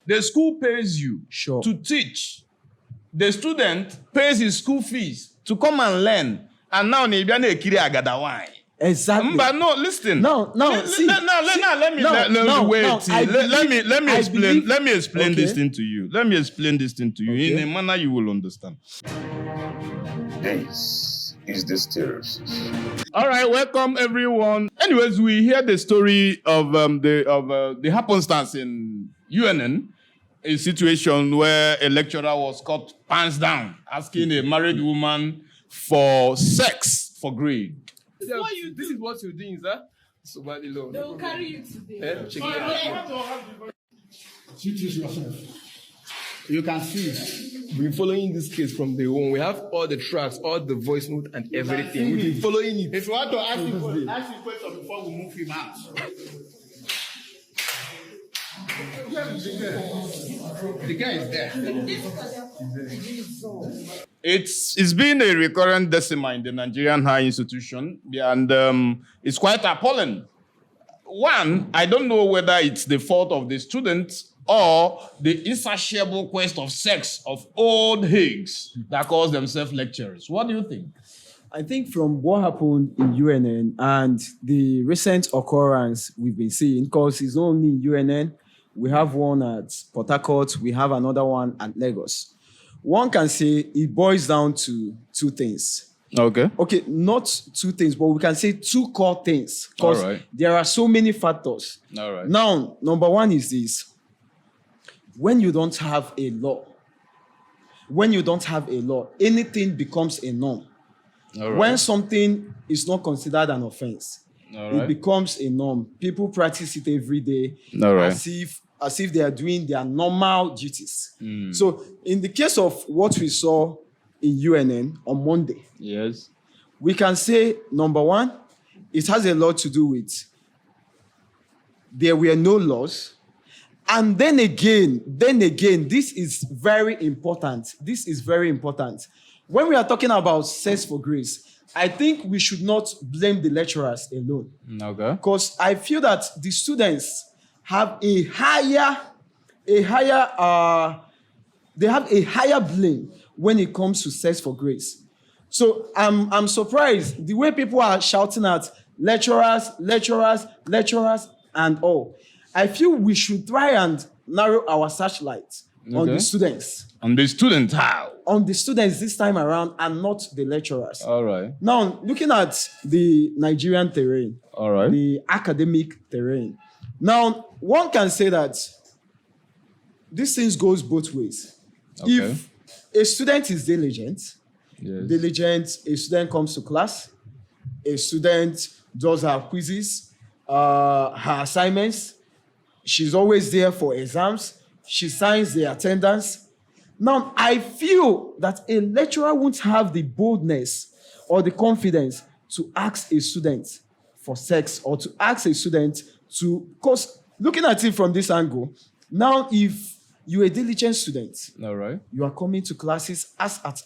The school pays you to teach. The student pays his school fees to come and learn. And now exactly. But no, listen. Let me explain this thing to you. Let me explain this thing to you in a manner you will understand. This is the Stereosis. All right, welcome everyone. Anyways, we hear the story of the happenstance in UNN, a situation where a lecturer was caught pants down, asking a married woman for sex for grade. This is what you're doing, sir. So badly low. They will carry you today. Check it out. Yourself. You can see. We've been following this case from day one. We have all the tracks, all the voice note, and everything. We've been following it. If you want to ask him question before we move him out. The guy is there. It's been a recurrent decima in the Nigerian Higher institution, and it's quite appalling. One, I don't know whether it's the fault of the students or the insatiable quest of sex of old Higgs that calls themselves lecturers. What do you think? I think from what happened in UNN and the recent occurrence we've been seeing, because it's not only in UNN, we have one at Port Harcourt, we have another one at Lagos. One can say it boils down to two things. Okay, not two things, but we can say two core things, because there are so many factors. All right. Now, number one is this. When you don't have a law, anything becomes a norm. All right. When something is not considered an offense, it becomes a norm. People practice it every day as if they are doing their normal duties. So in the case of what we saw in UNN on Monday, yes, we can say, number one, it has a lot to do with there were no laws. And then again, this is very important. When we are talking about sex for grace, I think we should not blame the lecturers alone. Okay. Because I feel that the students have a higher blame when it comes to sex for grace. So I'm surprised the way people are shouting at lecturers, and all. I feel we should try and narrow our searchlight on the students. On the students, how? On the students this time around and not the lecturers. All right. Now, looking at the Nigerian terrain, the academic terrain. Now, one can say that this thing goes both ways. Okay. If a student is diligent, a student comes to class, a student does her quizzes, her assignments, she's always there for exams, she signs the attendance. Now, I feel that a lecturer won't have the boldness or the confidence to ask a student for sex or to ask a student to, because looking at it from this angle, now if you're a diligent student, you are coming to classes as at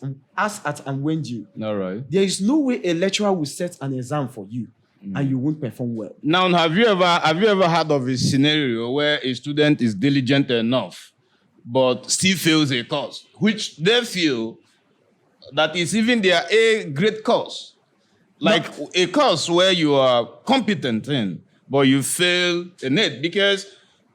and when due. There is no way a lecturer will set an exam for you and you won't perform well. Now, have you ever heard of a scenario where a student is diligent enough but still fails a course, which they feel that is even their A-grade course? Like a course where you are competent in, but you fail in it because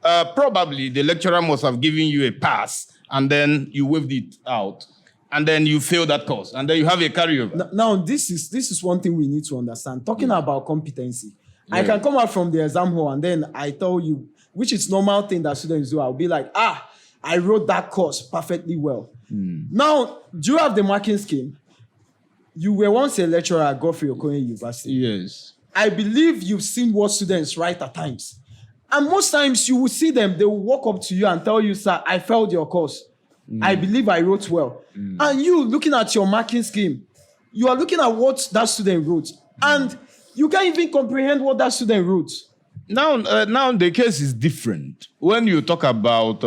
probably the lecturer must have given you a pass and then you waved it out and then you fail that course and then you have a carryover. Now, this is one thing we need to understand. Talking about competency, I can come out from the exam hall and then I tell you, which is normal thing that students do. I'll be like, I wrote that course perfectly well. Now, do you have the marking scheme? You were once a lecturer at Godfrey Okoye University. Yes. I believe you've seen what students write at times. And most times you will see them, they will walk up to you and tell you, sir, I failed your course. I believe I wrote well. And you looking at your marking scheme, you are looking at what that student wrote. And you can't even comprehend what that student wrote. Now the case is different. When you talk about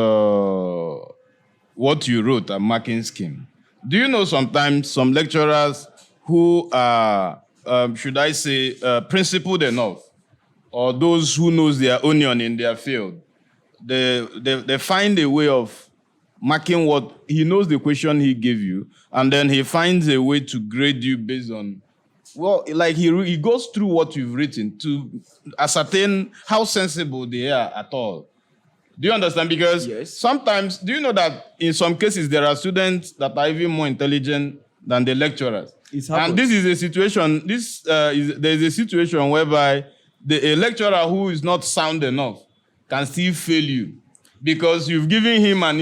what you wrote, a marking scheme, do you know sometimes some lecturers who are, should I say, principled enough, or those who knows their onion in their field, they find a way of marking what he knows the question he gave you, and then he finds a way to grade you based on, well, like he goes through what you've written to ascertain how sensible they are at all. Do you understand? Because Yes. sometimes, do you know that in some cases there are students that are even more intelligent than the lecturers? It's And happened. this is a situation. There is a situation whereby a lecturer who is not sound enough can still fail you because you've given him a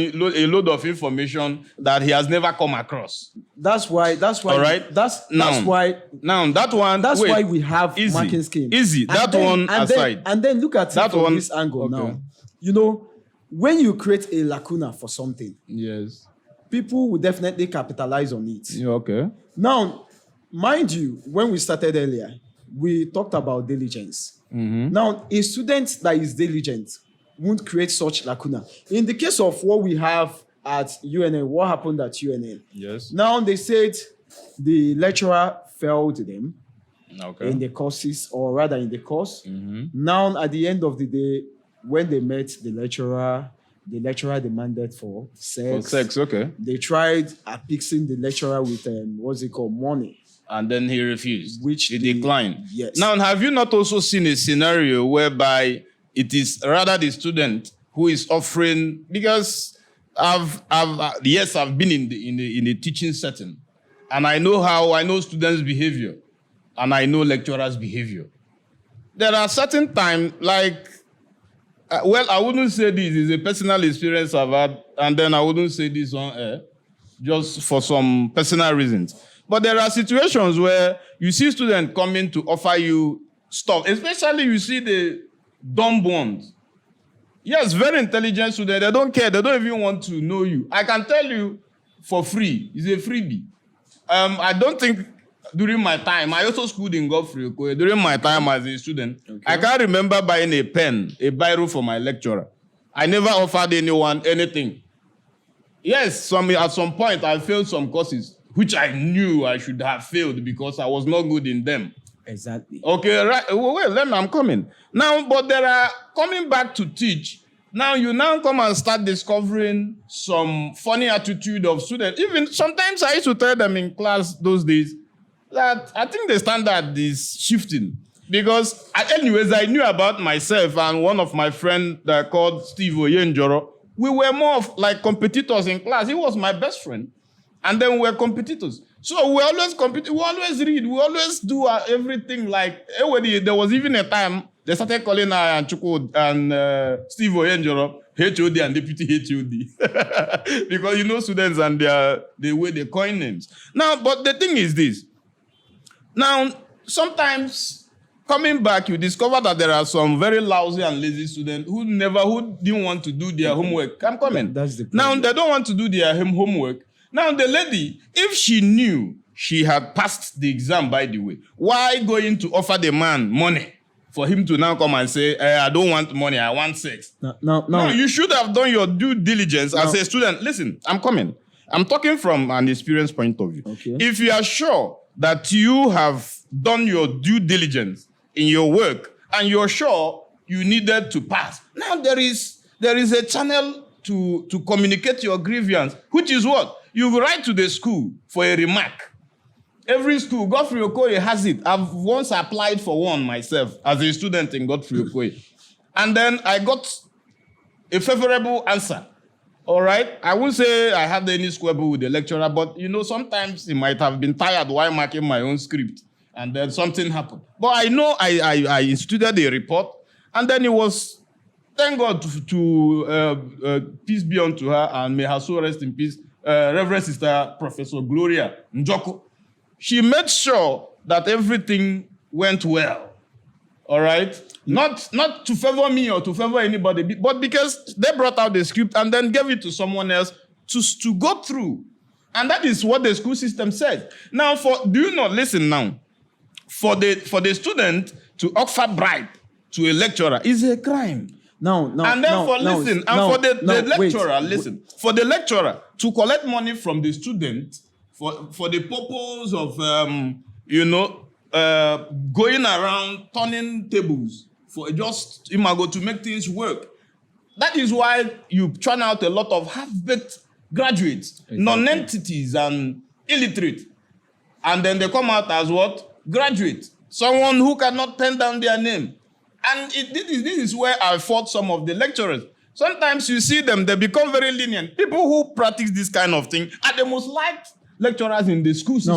load of information that he has never come across. That's why. All right. That's Now that one. That's wait, why we have easy, marking scheme. Easy. And that then- one and aside. Then, and then look at it That from one- this angle okay. now. You know, when you create a lacuna for something, Yes. people will definitely capitalize on it. Yeah, okay. Now, mind you, when we started earlier, we talked about diligence. Now, a student that is diligent won't create such lacuna. In the case of what we have at UNN, what happened at UNN? Yes. Now, they said the lecturer failed them Okay. in the courses, or rather in the course. Now, at the end of the day, when they met the lecturer demanded for sex. For sex, okay. They tried appeasing the lecturer with money. And then he refused. Which he the- declined. yes. Now, have you not also seen a scenario whereby it is rather the student who is offering? Because I've been in the teaching setting, and I know students' behavior, and I know lecturers' behavior. There are certain times, like, I wouldn't say this is a personal experience I've had, and then I wouldn't say this on air, just for some personal reasons. But there are situations where you see students coming to offer you stuff, especially you see the dumb ones. Yes, very intelligent students, they don't care, they don't even want to know you. I can tell you for free, it's a freebie. I don't think during my time, I also schooled in Godfrey Okoye. During my time as a student, I can't remember buying a pen, a biro for my lecturer. I never offered anyone anything. Yes, at some point, I failed some courses, which I knew I should have failed because I was not good in them. Exactly. Okay, right. Wait, I'm coming. Now, but there are coming back to teach. Now you come and start discovering some funny attitude of students. Even sometimes I used to tell them in class those days that I think the standard is shifting. Because anyways, I knew about myself and one of my friends called Steve Oyenjoro. We were more of like competitors in class. He was my best friend. And then we were competitors. So we always compete, we always read, we always do everything like, there was even a time they started calling and Chukwu and Steve Oyenjoro HOD and Deputy HOD. Because students and the way they coin names. Now, but the thing is this. Now, sometimes coming back, you discover that there are some very lousy and lazy students who didn't want to do their homework. I'm coming. That's the Now, problem. they don't want to do their homework. Now, the lady, if she knew she had passed the exam, by the way, why going to offer the man money for him to now come and say, I don't want money, I want sex? No. You should have done your due diligence as a student. Listen, I'm coming. I'm talking from an experience point of view. Okay. If you are sure that you have done your due diligence in your work and you're sure you needed to pass, now there is a channel to communicate your grievance, which is what? You write to the school for a remark. Every school, Godfrey Okoye has it. I've once applied for one myself as a student in Godfrey Okoye. And then I got a favorable answer. All right? I won't say I had any squabble with the lecturer, but sometimes he might have been tired while marking my own script. And then something happened. But I know I instituted a report, and then it was, thank God to peace be unto her, and may her soul rest in peace, Reverend Sister Professor Gloria Njoko. She made sure that everything went well. All right? Not to favor me or to favor anybody, but because they brought out the script and then gave it to someone else to go through. And that is what the school system says. Now, listen now. For the student to offer bribe to a lecturer is a crime. No. And then for the lecturer, listen. For the lecturer to collect money from the student for the purpose of going around turning tables for just imago to make things work. That is why you churn out a lot of half-baked graduates, non-entities and illiterate. And then they come out as what? Graduate. Someone who cannot pen down their name. And this is where I fought some of the lecturers. Sometimes you see them, they become very lenient. People who practice this kind of thing are the most liked lecturers in the school system.